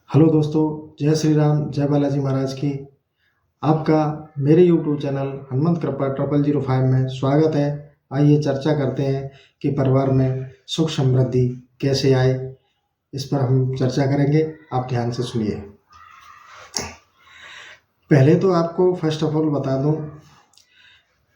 Hello दोस्तों, जय श्री राम, जय बालाजी महाराज की। आपका मेरे यूट्यूब चैनल हनुमंत कृपा 0005 में स्वागत है। आइए चर्चा करते हैं कि परिवार में सुख समृद्धि कैसे आए। इस पर हम चर्चा करेंगे, आप ध्यान से सुनिए। पहले तो आपको फर्स्ट ऑफ ऑल बता दूं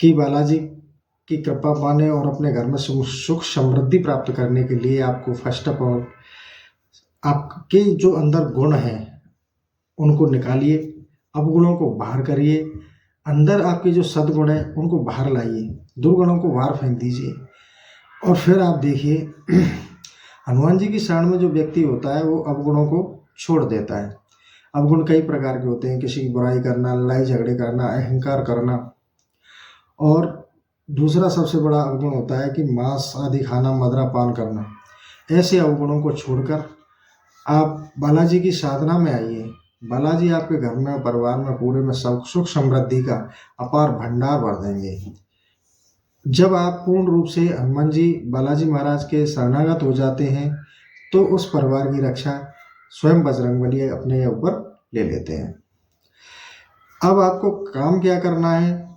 कि बालाजी की कृपा पाने और अपने घर में सुख समृद्धि प्राप्त करने के लिए आपको फर्स्ट ऑफ ऑल आपके जो अंदर गुण हैं उनको निकालिए, अवगुणों को बाहर करिए। अंदर आपके जो सद्गुण हैं उनको बाहर लाइए, दुर्गुणों को बाहर फेंक दीजिए। और फिर आप देखिए हनुमान जी की शरण में जो व्यक्ति होता है वो अवगुणों को छोड़ देता है। अवगुण कई प्रकार के होते हैं, किसी की बुराई करना, लड़ाई झगड़े करना, अहंकार करना। और दूसरा सबसे बड़ा अवगुण होता है कि मांस आदि खाना, मदिरा पान करना। ऐसे अवगुणों को छोड़कर आप बालाजी की साधना में आइए। बालाजी आपके घर में, परिवार में, पूरे में सुख समृद्धि का अपार भंडार भर देंगे। जब आप पूर्ण रूप से हनुमान जी, बालाजी महाराज के शरणागत हो जाते हैं तो उस परिवार की रक्षा स्वयं बजरंगबली अपने ऊपर ले लेते हैं। अब आपको काम क्या करना है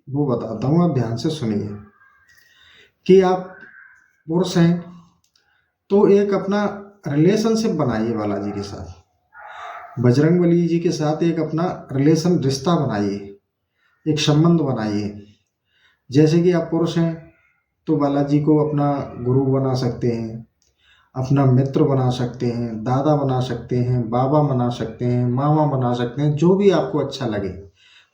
वो बताता हूँ, आप ध्यान से सुनिए। कि आप पुरुष हैं तो एक अपना रिलेशनशिप बनाइए बालाजी के साथ, बजरंगबली जी के साथ एक अपना रिश्ता बनाइए, एक संबंध बनाइए। जैसे कि आप पुरुष हैं तो बालाजी को अपना गुरु बना सकते हैं, अपना मित्र बना सकते हैं, दादा बना सकते हैं, बाबा बना सकते हैं, मामा बना सकते हैं। जो भी आपको अच्छा लगे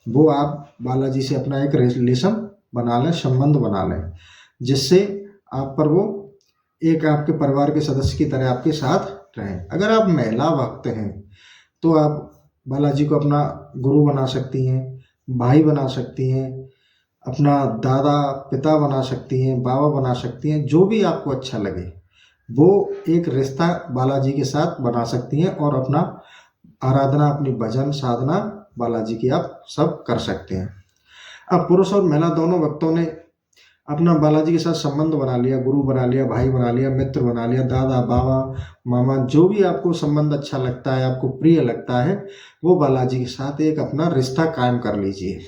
वो आप बालाजी से अपना एक रिलेशन बना लें, संबंध बना लें, जिससे आप पर वो एक आपके परिवार के सदस्य की तरह आपके साथ रहें। अगर आप महिला भक्त हैं तो आप बालाजी को अपना गुरु बना सकती हैं, भाई बना सकती हैं, अपना दादा पिता बना सकती हैं, बाबा बना सकती हैं। जो भी आपको अच्छा लगे वो एक रिश्ता बालाजी के साथ बना सकती हैं और अपना आराधना, अपनी भजन साधना बालाजी की आप सब कर सकते हैं। अब पुरुष और महिला दोनों भक्तों ने अपना बालाजी के साथ संबंध बना लिया, गुरु बना लिया, भाई बना लिया, मित्र बना लिया, दादा बाबा मामा, जो भी आपको संबंध अच्छा लगता है, आपको प्रिय लगता है, वो बालाजी के साथ एक अपना रिश्ता कायम कर लीजिए।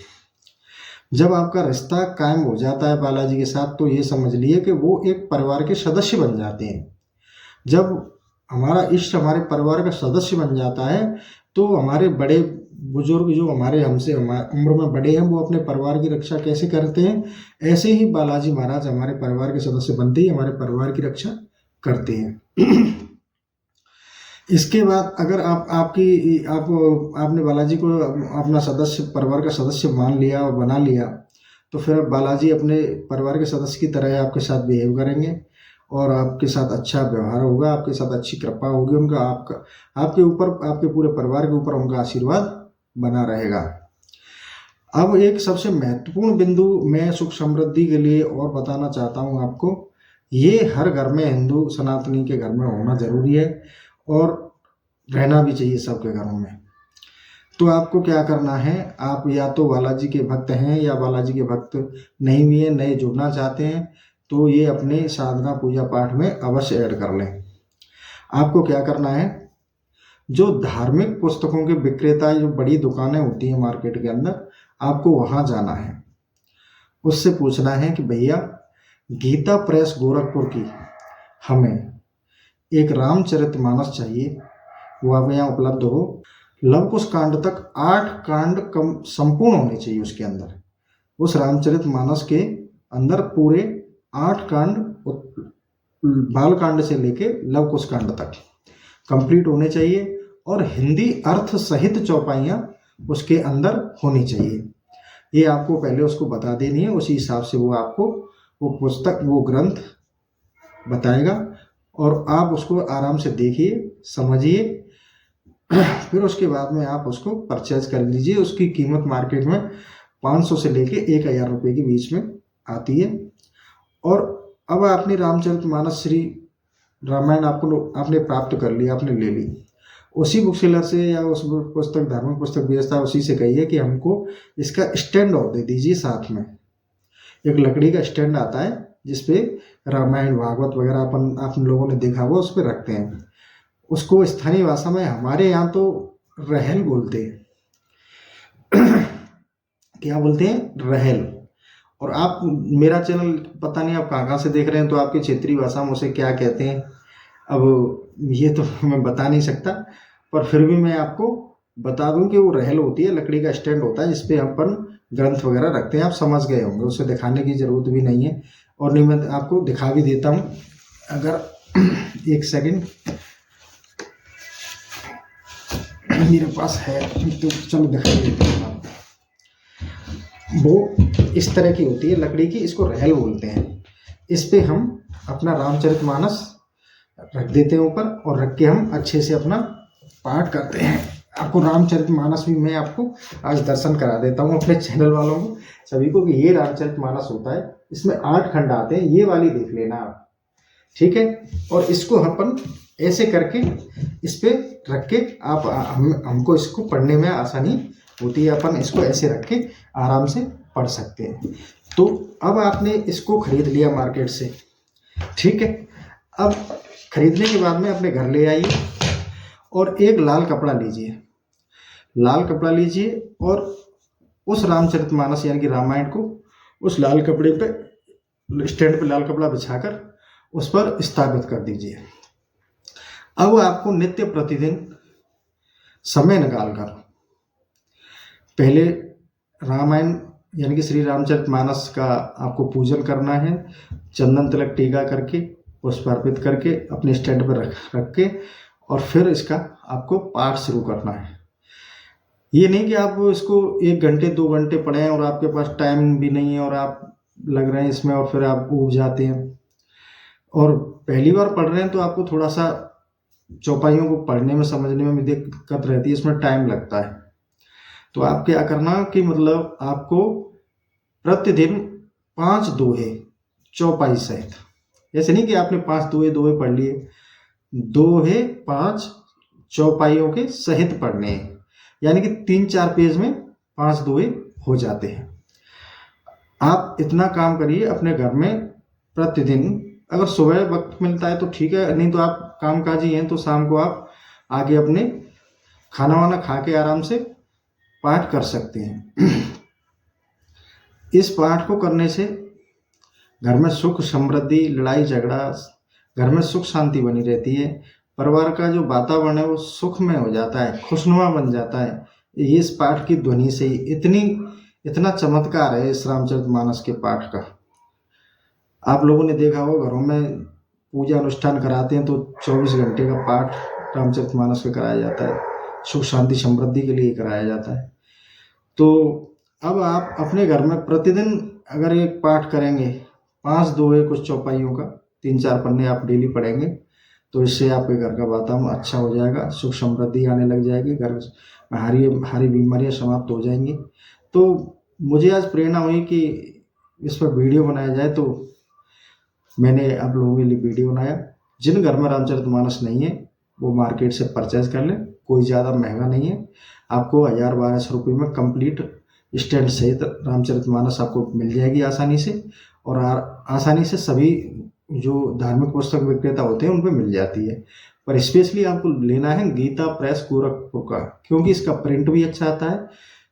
जब आपका रिश्ता कायम हो जाता है बालाजी के साथ तो ये समझ लिए कि वो एक परिवार के सदस्य बन जाते हैं। जब हमारा इष्ट हमारे परिवार का सदस्य बन जाता है तो हमारे बड़े बुजुर्ग जो हमारे हमसे उम्र में बड़े हैं वो अपने परिवार की रक्षा कैसे करते हैं, ऐसे ही बालाजी महाराज हमारे परिवार के सदस्य बनते ही हमारे परिवार की रक्षा करते हैं। इसके बाद अगर आपने बालाजी को अपना सदस्य, परिवार का सदस्य मान लिया और बना लिया तो फिर बालाजी अपने परिवार के सदस्य की तरह आपके साथ बिहेव करेंगे और आपके साथ अच्छा व्यवहार होगा, आपके साथ अच्छी कृपा होगी उनका, आपके ऊपर, आपके पूरे परिवार के ऊपर उनका आशीर्वाद बना रहेगा। अब एक सबसे महत्वपूर्ण बिंदु मैं सुख समृद्धि के लिए और बताना चाहता हूँ आपको। ये हर घर में, हिंदू सनातनी के घर में होना जरूरी है और रहना भी चाहिए सबके घरों में। तो आपको क्या करना है, आप या तो बालाजी के भक्त हैं या बालाजी के भक्त नहीं भी हैं, नए जुड़ना चाहते हैं तो ये अपने साधना पूजा पाठ में अवश्य ऐड कर लें। आपको क्या करना है, जो धार्मिक पुस्तकों के विक्रेता, जो बड़ी दुकानें होती हैं मार्केट के अंदर, आपको वहाँ जाना है। उससे पूछना है कि भैया गीता प्रेस गोरखपुर की हमें एक रामचरितमानस चाहिए, वो आप यहाँ उपलब्ध हो। लव कुश कांड तक 8 कांड कम संपूर्ण होने चाहिए उसके अंदर। उस रामचरितमानस के अंदर पूरे 8 कांड, बाल कांड से लेके लव कुश कांड तक कंप्लीट होने चाहिए और हिंदी अर्थ सहित चौपाइयाँ उसके अंदर होनी चाहिए। ये आपको पहले उसको बता देनी है, उसी हिसाब से वो आपको वो पुस्तक, वो ग्रंथ बताएगा और आप उसको आराम से देखिए, समझिए। फिर उसके बाद में आप उसको परचेज कर लीजिए। उसकी कीमत मार्केट में 500 से लेके 1000 रुपये के बीच में आती है। और अब आपने रामचरितमानस, श्री रामायण आपने प्राप्त कर लिया, आपने ले ली, उसी बुक सेलर से या उस पुस्तक, धार्मिक पुस्तक बेचता है, उसी से कहिए कि हमको इसका स्टैंड और दे दीजिए। साथ में एक लकड़ी का स्टैंड आता है जिसपे रामायण भागवत वगैरह अपन लोगों ने देखा हुआ उस पर रखते हैं। उसको स्थानीय भाषा में हमारे यहाँ तो रहल बोलते हैं। क्या बोलते हैं? रहल। और आप मेरा चैनल पता नहीं आप कहाँ कहाँ से देख रहे हैं, तो आपकी क्षेत्रीय भाषा में उसे क्या कहते हैं अब ये तो मैं बता नहीं सकता, पर फिर भी मैं आपको बता दूं कि वो रहल होती है, लकड़ी का स्टैंड होता है जिसपे अपन ग्रंथ वगैरह रखते हैं। आप समझ गए होंगे, उसे दिखाने की ज़रूरत भी नहीं है, और नहीं मैं आपको दिखा भी देता हूँ अगर एक सेकंड मेरे पास है तो चलो दिखाई देता हूँ आपको। वो इस तरह की होती है लकड़ी की, इसको रहल बोलते हैं। इस पे हम अपना रामचरितमानस रख देते हैं ऊपर, और रख के हम अच्छे से अपना पाठ करते हैं। आपको रामचरितमानस भी मैं आपको आज दर्शन करा देता हूँ अपने चैनल वालों को सभी को, कि ये रामचरितमानस होता है, इसमें 8 खंड आते हैं, ये वाली देख लेना आप, ठीक है। और इसको अपन ऐसे करके इस पे रख के आप हमको इसको पढ़ने में आसानी होती है, अपन इसको ऐसे रख के आराम से पढ़ सकते हैं। तो अब आपने इसको खरीद लिया मार्केट से, ठीक है। अब खरीदने के बाद में अपने घर ले आइए और एक लाल कपड़ा लीजिए, लाल कपड़ा लीजिए और उस रामचरितमानस यानी कि रामायण को उस लाल कपड़े पे, स्टैंड पे लाल कपड़ा बिछाकर उस पर स्थापित कर दीजिए। अब आपको नित्य प्रतिदिन समय निकालकर पहले रामायण यानी कि श्री रामचरितमानस का आपको पूजन करना है, चंदन तिलक टीका करके पुष्प अर्पित करके अपने स्टैंड पर रख के, और फिर इसका आपको पाठ शुरू करना है। ये नहीं कि आप इसको 1 घंटे 2 घंटे पढ़ें और आपके पास टाइम भी नहीं है और आप लग रहे हैं इसमें और फिर आप ऊब जाते हैं। और पहली बार पढ़ रहे हैं तो आपको थोड़ा सा चौपाइयों को पढ़ने में समझने में भी दिक्कत रहती है, इसमें टाइम लगता है। तो आप क्या करना कि मतलब आपको प्रतिदिन 5 दोहे चौपाई सहित, ऐसे नहीं कि आपने 5 दोहे पढ़ लिए, दोहे 5 चौपाइयों के सहित पढ़ने हैं, यानी कि 3-4 पेज में 5 दोहे हो जाते हैं। आप इतना काम करिए अपने घर में प्रतिदिन। अगर सुबह वक्त मिलता है तो ठीक है, नहीं तो आप कामकाजी हैं तो शाम को आप आगे अपने खाना वाना खा के आराम से पाठ कर सकते हैं। इस पाठ को करने से घर में सुख समृद्धि, लड़ाई झगड़ा, घर में सुख शांति बनी रहती है, परिवार का जो वातावरण है वो सुखमय हो जाता है, खुशनुमा बन जाता है। ये इस पाठ की ध्वनि से ही इतना चमत्कार है इस रामचरितमानस के पाठ का। आप लोगों ने देखा हो घरों में पूजा अनुष्ठान कराते हैं तो 24 घंटे का पाठ रामचरितमानस का कराया जाता है, सुख शांति समृद्धि के लिए कराया जाता है। तो अब आप अपने घर में प्रतिदिन अगर एक पाठ करेंगे, 5 दोहे कुछ चौपाइयों का, 3-4 पन्ने आप डेली पढ़ेंगे, तो इससे आपके घर का वातावरण अच्छा हो जाएगा, सुख समृद्धि आने लग जाएगी, घर में हारी बीमारियां समाप्त हो जाएंगी। तो मुझे आज प्रेरणा हुई कि इस पर वीडियो बनाया जाए, तो मैंने आप लोगों के लिए वीडियो बनाया। जिन घर में रामचरितमानस नहीं है वो मार्केट से परचेज कर लें, कोई ज़्यादा महंगा नहीं है, आपको 1000-1200 रुपये में कंप्लीट स्टैंड सहित रामचरितमानस आपको मिल जाएगी आसानी से। और आसानी से सभी जो धार्मिक पुस्तक विक्रेता होते हैं उन पर मिल जाती है, पर स्पेशली आपको लेना है गीता प्रेस गोरखपुर का, क्योंकि इसका प्रिंट भी अच्छा आता है,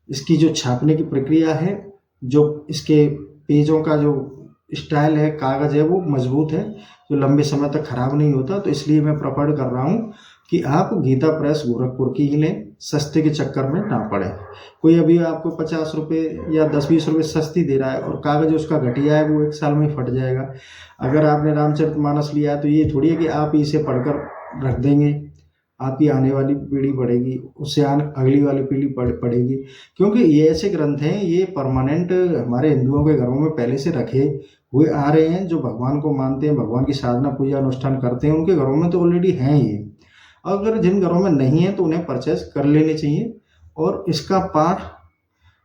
इसकी जो छापने की प्रक्रिया है, जो इसके पेजों का जो स्टाइल है, कागज़ है, वो मजबूत है, जो लंबे समय तक खराब नहीं होता। तो इसलिए मैं प्रेफर कर रहा हूँ कि आप गीता प्रेस गोरखपुर की ही लें, सस्ते के चक्कर में ना पड़े। कोई अभी आपको 50 रुपये या 10-20 रुपये सस्ती दे रहा है और कागज़ उसका घटिया है, वो 1 साल में फट जाएगा। अगर आपने रामचरितमानस लिया है तो ये थोड़ी है कि आप इसे पढ़कर रख देंगे, आपकी आने वाली पीढ़ी पढ़ेगी, उससे अगली वाली पीढ़ी पढ़ेगी, क्योंकि ये ऐसे ग्रंथ हैं, ये परमानेंट हमारे हिंदुओं के घरों में पहले से रखे हुए आ रहे हैं। जो भगवान को मानते हैं, भगवान की साधना पूजा अनुष्ठान करते हैं, उनके घरों में तो ऑलरेडी हैं ये। अगर जिन घरों में नहीं है तो उन्हें परचेज कर लेने चाहिए। और इसका पाठ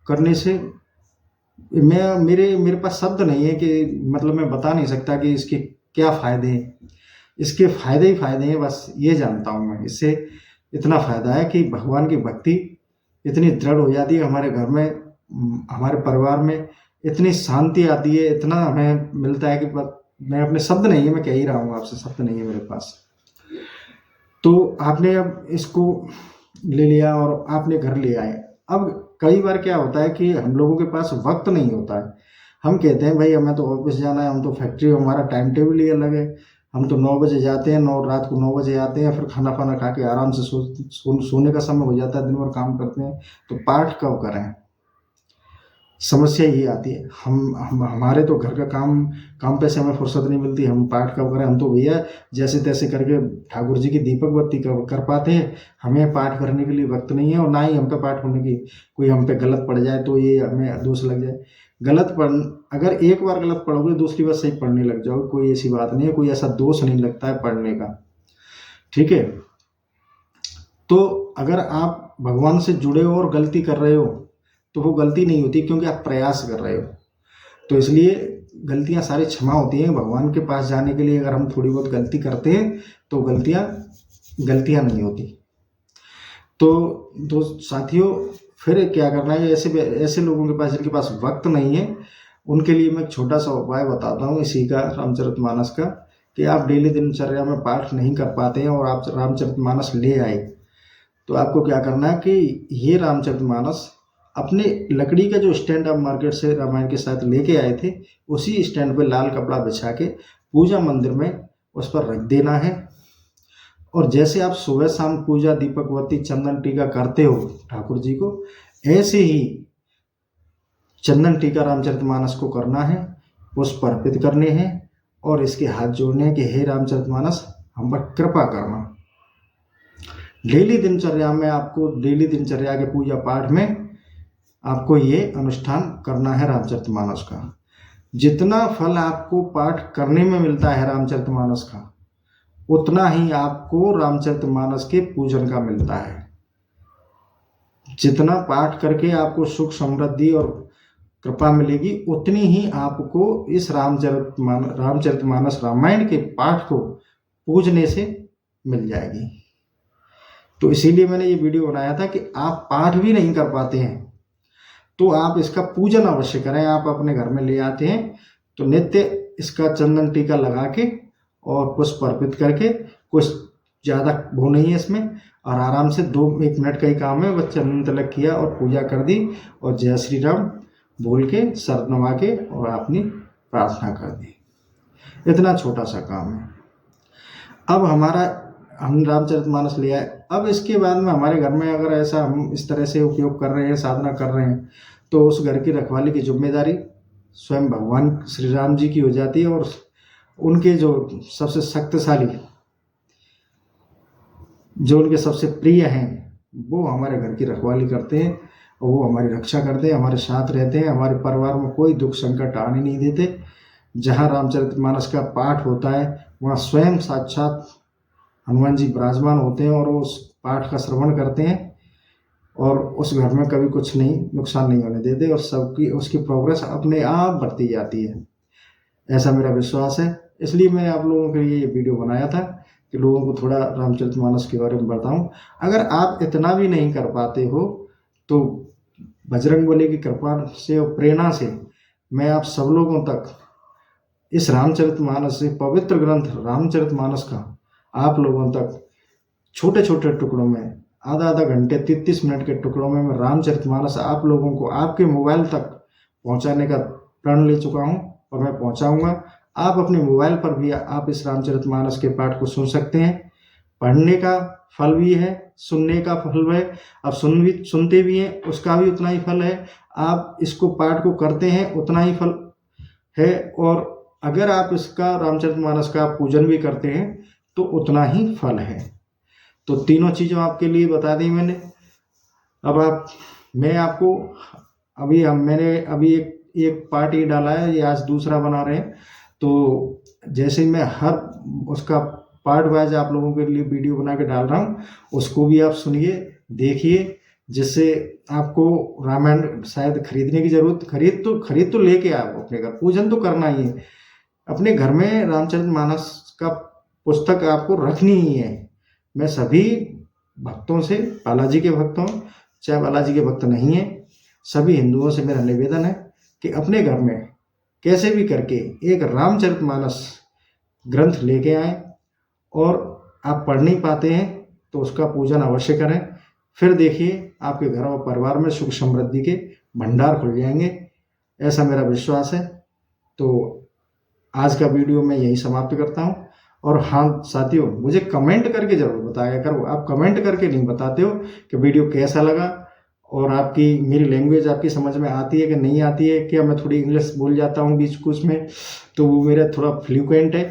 करने से मेरे पास शब्द नहीं है कि मतलब मैं बता नहीं सकता कि इसके क्या फ़ायदे हैं। इसके फ़ायदे ही फ़ायदे हैं, बस ये जानता हूँ मैं। इससे इतना फ़ायदा है कि भगवान की भक्ति इतनी दृढ़ हो जाती है हमारे घर में, हमारे परिवार में इतनी शांति आती है, इतना हमें मिलता है कि मैं अपने शब्द नहीं है, मैं कह ही रहा हूँ आपसे, शब्द नहीं है मेरे पास। तो आपने अब इसको ले लिया और आपने घर ले आए। अब कई बार क्या होता है कि हम लोगों के पास वक्त नहीं होता है। हम कहते हैं भाई हमें तो ऑफिस जाना है, हम तो फैक्ट्री, हमारा टाइम टेबल ही अलग है। हम तो 9 बजे जाते हैं, रात को 9 बजे आते हैं, फिर खाना फाना खा के आराम से सोने का समय हो जाता है, दिन भर काम करते हैं, तो पाठ कब करें? समस्या ये आती है। हम हमारे तो घर का काम पे से हमें फुर्सत नहीं मिलती, हम पाठ कब करें? हम तो भैया जैसे तैसे करके ठाकुर जी की दीपक बत्ती कर पाते हैं। हमें पाठ करने के लिए वक्त नहीं है, और ना ही हम पे पाठ होने की, कोई हम पे गलत पड़ जाए तो ये हमें दोष लग जाए। अगर एक बार गलत पढ़ोगे, दूसरी बार सही पढ़ने लग जाओगे, कोई ऐसी बात नहीं है, कोई ऐसा दोष नहीं लगता है पढ़ने का। ठीक है। तो अगर आप भगवान से जुड़े हो और गलती कर रहे हो तो वो गलती नहीं होती, क्योंकि आप प्रयास कर रहे हो। तो इसलिए गलतियां सारी क्षमा होती हैं। भगवान के पास जाने के लिए अगर हम थोड़ी बहुत गलती करते हैं तो गलतियां नहीं होती। तो साथियों, फिर क्या करना है? ऐसे लोगों के पास जिनके पास वक्त नहीं है, उनके लिए मैं एक छोटा सा उपाय बताता हूँ इसी का, रामचरितमानस का, कि आप डेली दिनचर्या में पाठ नहीं कर पाते हैं और आप रामचरितमानस ले आए, तो आपको क्या करना है कि ये रामचरितमानस अपने लकड़ी का जो स्टैंड आप मार्केट से रामायण के साथ लेके आए थे, उसी स्टैंड पे लाल कपड़ा बिछा के पूजा मंदिर में उस पर रख देना है। और जैसे आप सुबह शाम पूजा दीपक बत्ती चंदन टीका करते हो ठाकुर जी को, ऐसे ही चंदन टीका रामचरितमानस को करना है, पुष्प अर्पित करने हैं और इसके हाथ जोड़ने हैं कि हे रामचरितमानस हम पर कृपा करना। डेली दिनचर्या के पूजा पाठ में आपको ये अनुष्ठान करना है रामचरितमानस का। जितना फल आपको पाठ करने में मिलता है रामचरितमानस का, उतना ही आपको रामचरितमानस के पूजन का मिलता है। जितना पाठ करके आपको सुख समृद्धि और कृपा मिलेगी, उतनी ही आपको इस रामचरितमानस रामायण के पाठ को पूजने से मिल जाएगी। तो इसीलिए मैंने ये वीडियो बनाया था कि आप पाठ भी नहीं कर पाते हैं तो आप इसका पूजन अवश्य करें। आप अपने घर में ले आते हैं तो नित्य इसका चंदन टीका लगा के और पुष्प अर्पित करके, कुछ ज़्यादा वो नहीं है इसमें, और आराम से 1 मिनट का ही काम है, बस चंदन तिलक किया और पूजा कर दी और जय श्री राम बोल के सर नवा के और अपनी प्रार्थना कर दी। इतना छोटा सा काम है। अब हम रामचरितमानस ले आए। अब इसके बाद में हमारे घर में अगर ऐसा हम इस तरह से उपयोग कर रहे हैं, साधना कर रहे हैं, तो उस घर की रखवाली की जिम्मेदारी स्वयं भगवान श्री राम जी की हो जाती है। और उनके जो सबसे शक्तिशाली, जो उनके सबसे प्रिय हैं, वो हमारे घर की रखवाली करते हैं और वो हमारी रक्षा करते हैं, हमारे साथ रहते हैं, हमारे परिवार में कोई दुख संकट आने नहीं देते। जहाँ रामचरितमानस का पाठ होता है वहाँ स्वयं साक्षात हनुमान जी विराजमान होते हैं और उस पाठ का श्रवण करते हैं और उस घर में कभी कुछ नुकसान नहीं होने देते और उसकी प्रोग्रेस अपने आप बढ़ती जाती है। ऐसा मेरा विश्वास है। इसलिए मैंने आप लोगों के लिए ये वीडियो बनाया था कि लोगों को थोड़ा रामचरितमानस के बारे में बताऊं। अगर आप इतना भी नहीं कर पाते हो तो बजरंगबली की कृपा से और प्रेरणा से मैं आप सब लोगों तक इस रामचरितमानस से, पवित्र ग्रंथ रामचरितमानस का आप लोगों तक छोटे छोटे टुकड़ों में, आधा घंटे 33 मिनट के टुकड़ों में मैं रामचरितमानस आप लोगों को आपके मोबाइल तक पहुंचाने का प्रण ले चुका हूं और मैं पहुंचाऊंगा। आप अपने मोबाइल पर भी आप इस रामचरितमानस के पाठ को सुन सकते हैं। पढ़ने का फल भी है, सुनने का फल है। आप सुनते भी हैं, उसका भी उतना ही फल है। आप इसको पाठ को करते हैं, उतना ही फल है। और अगर आप इसका रामचरितमानस का पूजन भी करते हैं तो उतना ही फल है। तो तीनों चीज़ें आपके लिए बता दी मैंने। अब मैं आपको मैंने अभी एक पार्ट ही डाला है, ये आज दूसरा बना रहे हैं। तो जैसे मैं हर उसका पार्ट वाइज आप लोगों के लिए वीडियो बना के डाल रहा हूँ, उसको भी आप सुनिए, देखिए, जिससे आपको रामायण शायद खरीदने की जरूरत, खरीद तो लेके आओ अपने घर, पूजन तो करना ही है। अपने घर में रामचरितमानस का पुस्तक आपको रखनी ही है। मैं सभी भक्तों से, बालाजी के भक्तों, चाहे बालाजी के भक्त नहीं है, सभी हिंदुओं से मेरा निवेदन है कि अपने घर में कैसे भी करके एक रामचरितमानस ग्रंथ लेके आए और आप पढ़ नहीं पाते हैं तो उसका पूजन अवश्य करें। फिर देखिए आपके घर और परिवार में सुख समृद्धि के भंडार खुल जाएंगे, ऐसा मेरा विश्वास है। तो आज का वीडियो मैं यही समाप्त करता हूँ। और हाँ साथियों, मुझे कमेंट करके ज़रूर बताया करो। आप कमेंट करके नहीं बताते हो कि वीडियो कैसा लगा, और आपकी मेरी लैंग्वेज आपकी समझ में आती है कि नहीं आती है। क्या मैं थोड़ी इंग्लिश बोल जाता हूँ बीच कुछ में, तो वो मेरा थोड़ा फ्लुएंट है,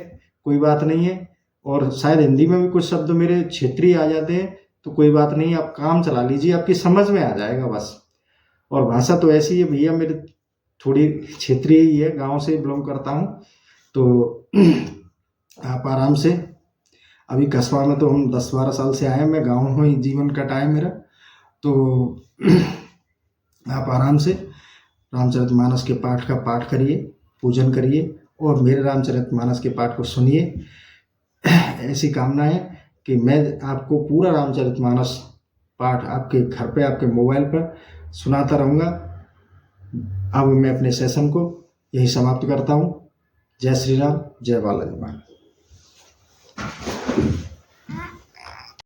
कोई बात नहीं है। और शायद हिंदी में भी कुछ शब्द मेरे क्षेत्रीय आ जाते हैं, तो कोई बात नहीं, आप काम चला लीजिए, आपकी समझ में आ जाएगा बस। और भाषा तो ऐसी है भैया, मेरी थोड़ी क्षेत्रीय ही है, गाँव से बिलोंग करता हूँ। तो आप आराम से, अभी कस्बा में तो हम 10-12 साल से आए हैं, मैं गाँव में ही जीवन कटा है मेरा। तो आप आराम से रामचरितमानस के पाठ का पाठ करिए, पूजन करिए, और मेरे रामचरितमानस के पाठ को सुनिए। ऐसी कामना है कि मैं आपको पूरा रामचरितमानस पाठ आपके घर पे, आपके मोबाइल पर सुनाता रहूँगा। अब मैं अपने सेशन को यही समाप्त करता हूँ। जय श्री राम, जय बालाजी।